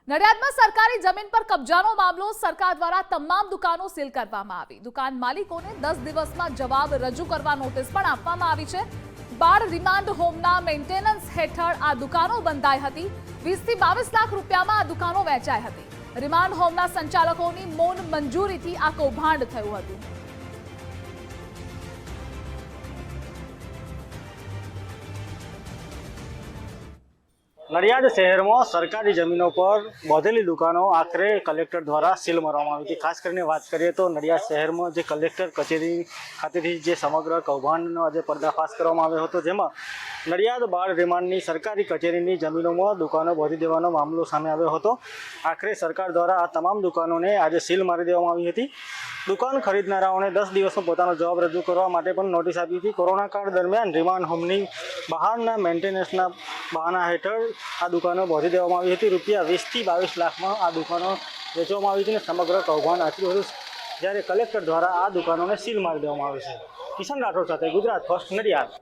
નડિયાદમાં સરકારી જમીન પર કબજાનો મામલો સરકાર દ્વારા તમામ દુકાનો સીલ કરવામાં આવી। દુકાન માલિકોને 10 દિવસમાં જવાબ રજૂ કરવા નોટિસ પણ આપવામાં આવી છે। બાળ રિમાન્ડ હોમના મેન્ટેનન્સ હેઠળ આ દુકાનો બંધાઈ હતી। 20 થી 22 લાખ રૂપિયામાં આ દુકાનો વેચાઈ હતી। રિમાન્ડ હોમના સંચાલકોની મૌન મંજૂરીથી આ કૌભાંડ થયું હતું। નડિયાદ શહેરમાં સરકારી જમીનો પર બાંધેલી દુકાનો આખરે કલેક્ટર દ્વારા સીલ મારવામાં આવી હતી। ખાસ કરીને વાત કરીએ તો નડિયાદ શહેરમાં જે કલેક્ટર કચેરી ખાતેથી જે સમગ્ર કૌભાંડનો આજે પર્દાફાશ કરવામાં આવ્યો હતો, જેમાં નડિયાદ બાળ રિમાન્ડની સરકારી કચેરીની જમીનોમાં દુકાનો બાંધી દેવાનો મામલો સામે આવ્યો હતો। આખરે સરકાર દ્વારા આ તમામ દુકાનોને આજે સીલ મારી દેવામાં આવી હતી। દુકાન ખરીદનારાઓને 10 દિવસમાં પોતાનો જવાબ રજૂ કરવા માટે પણ નોટિસ આપી હતી। કોરોના કાળ દરમિયાન રિમાન્ડ હોમની બહારના મેન્ટેનન્સના બહાના હેઠળ આ દુકાનો બાંધી દેવામાં આવી હતી। રૂપિયા 20 થી 22 લાખમાં આ દુકાનો વેચવામાં આવી હતી અને સમગ્ર કૌભાંડ આચર્યું હતું, જ્યારે કલેક્ટર દ્વારા આ દુકાનોને સીલ મારી દેવામાં આવી છે। કિશન રાઠોડ સાથે ગુજરાત ફર્સ્ટ, નડિયાદ।